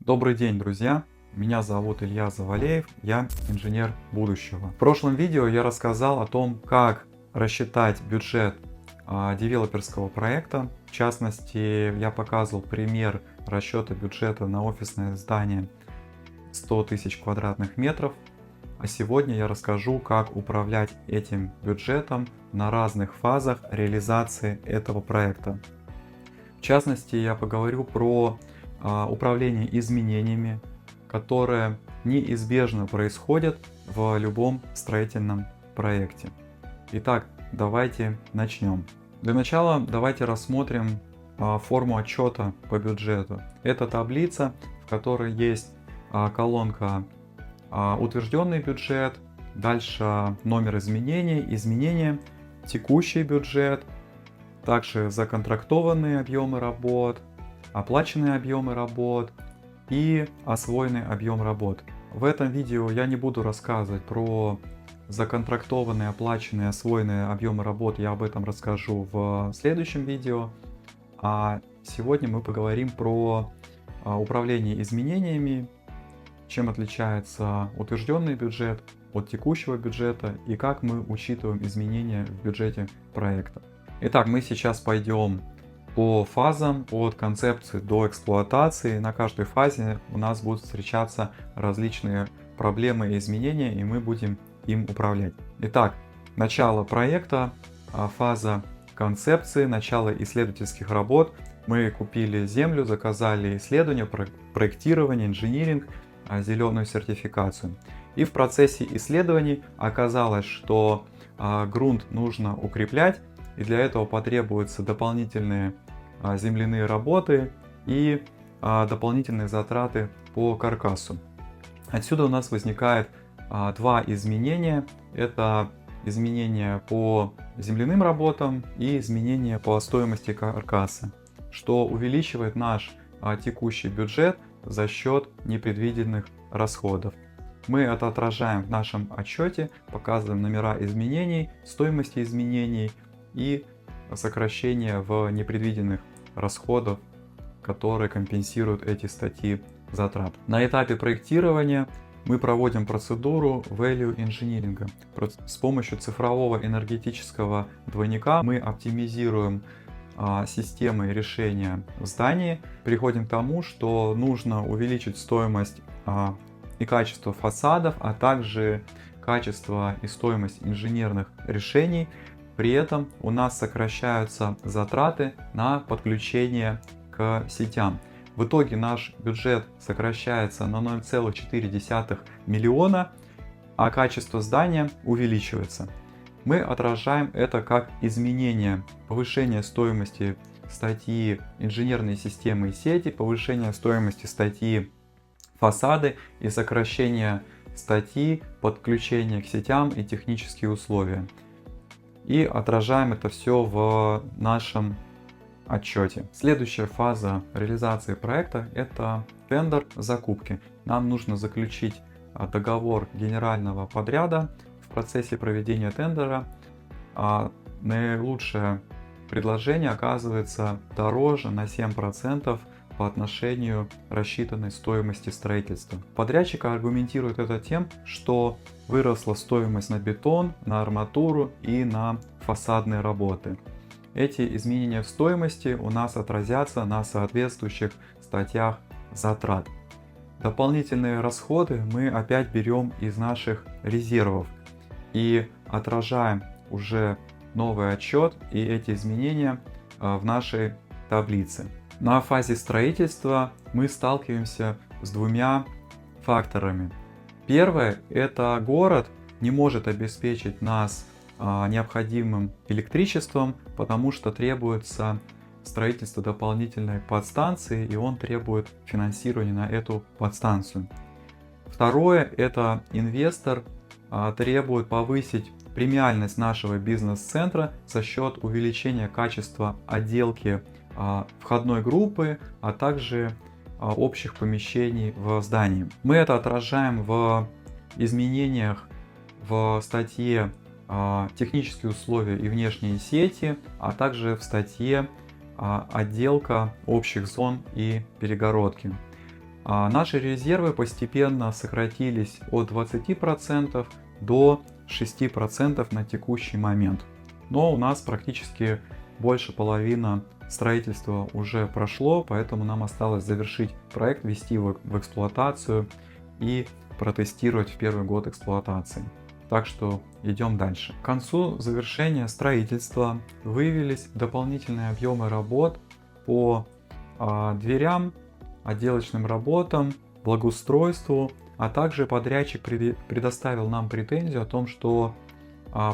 Добрый день, друзья! Меня зовут Илья Завалеев, я инженер будущего. В прошлом видео я рассказал о том, как рассчитать бюджет девелоперского проекта. В частности, я показывал пример расчета бюджета на офисное здание 100 тысяч квадратных метров. А сегодня я расскажу, как управлять этим бюджетом на разных фазах реализации этого проекта. В частности, я поговорю про управление изменениями, которые неизбежно происходят в любом строительном проекте. Итак, давайте начнем. Для начала давайте рассмотрим форму отчета по бюджету. Это таблица, в которой есть колонка утвержденный бюджет, дальше номер изменений, изменения, текущий бюджет, также законтрактованные объемы работ, оплаченные объемы работ и освоенный объем работ. В этом видео я не буду рассказывать про законтрактованные, оплаченные, освоенные объемы работ, я об этом расскажу в следующем видео. А сегодня мы поговорим про управление изменениями, чем отличается утвержденный бюджет от текущего бюджета и как мы учитываем изменения в бюджете проекта. Итак, мы сейчас пойдем по фазам, от концепции до эксплуатации. На каждой фазе у нас будут встречаться различные проблемы и изменения, и мы будем им управлять. Итак, начало проекта, фаза концепции, начало исследовательских работ. Мы купили землю, заказали исследование, проектирование, инжиниринг, зеленую сертификацию. И в процессе исследований оказалось, что грунт нужно укреплять, и для этого потребуются дополнительные земляные работы и дополнительные затраты по каркасу. Отсюда у нас возникает два изменения. Это изменения по земляным работам и изменения по стоимости каркаса, что увеличивает наш текущий бюджет за счет непредвиденных расходов. Мы это отражаем в нашем отчете, показываем номера изменений, стоимости изменений и сокращение в непредвиденных расходов, которые компенсируют эти статьи затрат. На этапе проектирования мы проводим процедуру Value Engineering. С помощью цифрового энергетического двойника мы оптимизируем системы решения в здании. Приходим к тому, что нужно увеличить стоимость и качество фасадов, а также качество и стоимость инженерных решений. При этом у нас сокращаются затраты на подключение к сетям. В итоге наш бюджет сокращается на 0,4 миллиона, а качество здания увеличивается. Мы отражаем это как изменение, повышение стоимости статьи инженерные системы и сети, повышение стоимости статьи фасады и сокращение статьи подключения к сетям и технические условия. И отражаем это все в нашем отчете. Следующая фаза реализации проекта — это тендер закупки. Нам нужно заключить договор генерального подряда. В процессе проведения тендера наилучшее предложение оказывается дороже на 7% по отношению рассчитанной стоимости строительства. Подрядчик аргументирует это тем, что выросла стоимость на бетон, на арматуру и на фасадные работы. Эти изменения в стоимости у нас отразятся на соответствующих статьях затрат. Дополнительные расходы мы опять берем из наших резервов и отражаем уже новый отчет и эти изменения в нашей таблице. На фазе строительства мы сталкиваемся с двумя факторами. Первое – это город не может обеспечить нас необходимым электричеством, потому что требуется строительство дополнительной подстанции, и он требует финансирования на эту подстанцию. Второе – это инвестор требует повысить премиальность нашего бизнес-центра за счет увеличения качества отделки входной группы, а также общих помещений в здании. Мы это отражаем в изменениях в статье технические условия и внешние сети, а также в статье отделка общих зон и перегородки. Наши резервы постепенно сократились от 20% до 6% на текущий момент. Но у нас практически больше половины строительства уже прошло, поэтому нам осталось завершить проект, ввести его в эксплуатацию и протестировать в первый год эксплуатации. Так что идем дальше. К концу завершения строительства выявились дополнительные объемы работ по дверям, отделочным работам, благоустройству, а также подрядчик предоставил нам претензию о том, что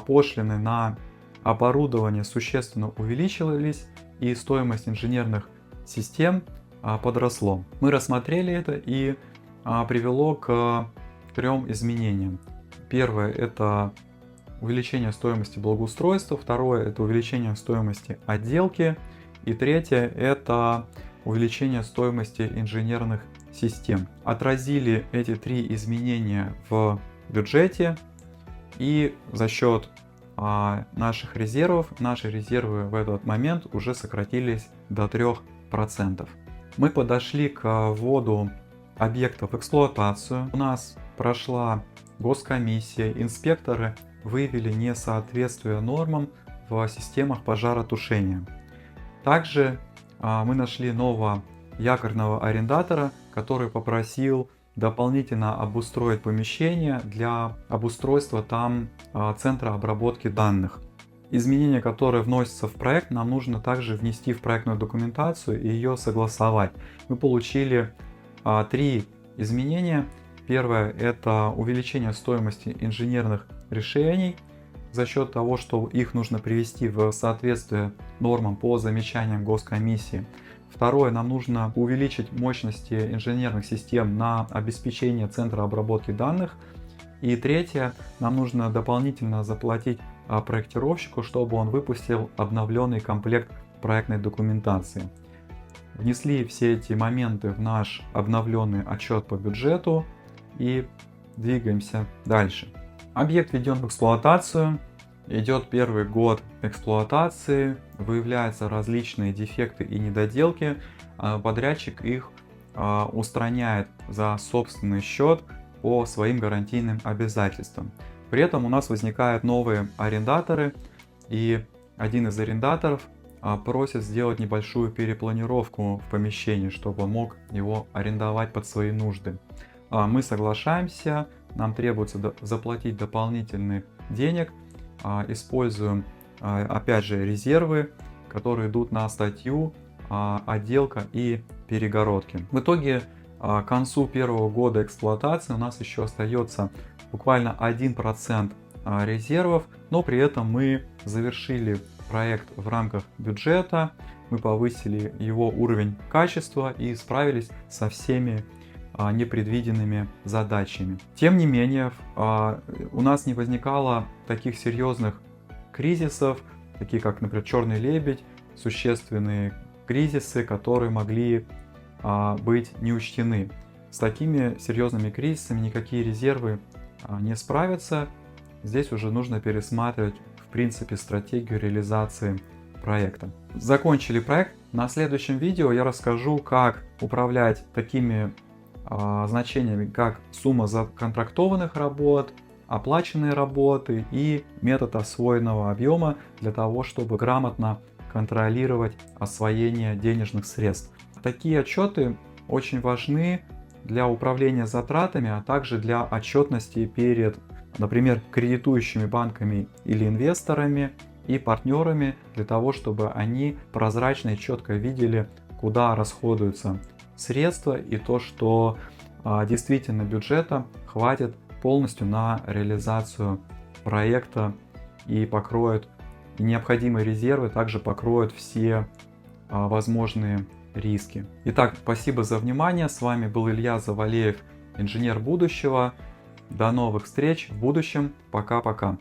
пошлины на оборудование существенно увеличились и стоимость инженерных систем подросло. Мы рассмотрели это и привело к 3 изменениям. Первое — это увеличение стоимости благоустройства, второе — это увеличение стоимости отделки, и третье — это увеличение стоимости инженерных систем. Отразили эти 3 изменения в бюджете, и за счет наших резервов, наши резервы в этот момент уже сократились до 3%. Мы подошли к вводу объектов в эксплуатацию. У нас прошла госкомиссия, инспекторы выявили несоответствие нормам в системах пожаротушения. Также мы нашли нового якорного арендатора, который попросил дополнительно обустроить помещение для обустройства там центра обработки данных. Изменения, которые вносятся в проект, нам нужно также внести в проектную документацию и ее согласовать. Мы получили 3 изменения. Первое — это увеличение стоимости инженерных решений за счет того, что их нужно привести в соответствие нормам по замечаниям госкомиссии. Второе, нам нужно увеличить мощности инженерных систем на обеспечение центра обработки данных. И третье, нам нужно дополнительно заплатить проектировщику, чтобы он выпустил обновленный комплект проектной документации. Внесли все эти моменты в наш обновленный отчет по бюджету и двигаемся дальше. Объект введен в эксплуатацию, идет первый год эксплуатации, выявляются различные дефекты и недоделки, подрядчик их устраняет за собственный счет по своим гарантийным обязательствам. При этом у нас возникают новые арендаторы, и один из арендаторов просит сделать небольшую перепланировку в помещении, чтобы он мог его арендовать под свои нужды. Мы соглашаемся, нам требуется заплатить дополнительных денег, используем опять же резервы, которые идут на статью отделка и перегородки. В итоге к концу первого года эксплуатации у нас еще остается буквально 1% резервов, но при этом мы завершили проект в рамках бюджета, мы повысили его уровень качества и справились со всеми непредвиденными задачами. Тем не менее, у нас не возникало таких серьезных кризисов, такие как, например, черный лебедь, существенные кризисы, которые могли быть не учтены. С такими серьезными кризисами никакие резервы не справятся. Здесь уже нужно пересматривать, в принципе, стратегию реализации проекта. Закончили проект. На следующем видео я расскажу, как управлять такими значениями, как сумма законтрактованных работ, оплаченные работы и метод освоенного объема для того, чтобы грамотно контролировать освоение денежных средств. Такие отчеты очень важны для управления затратами, а также для отчетности перед, например, кредитующими банками или инвесторами и партнерами, для того, чтобы они прозрачно и четко видели, куда расходуются средства и то, что действительно бюджета хватит полностью на реализацию проекта и покроет и необходимые резервы, также покроют все возможные риски. Итак, спасибо за внимание. С вами был Илья Завалеев, инженер будущего. До новых встреч в будущем. Пока-пока.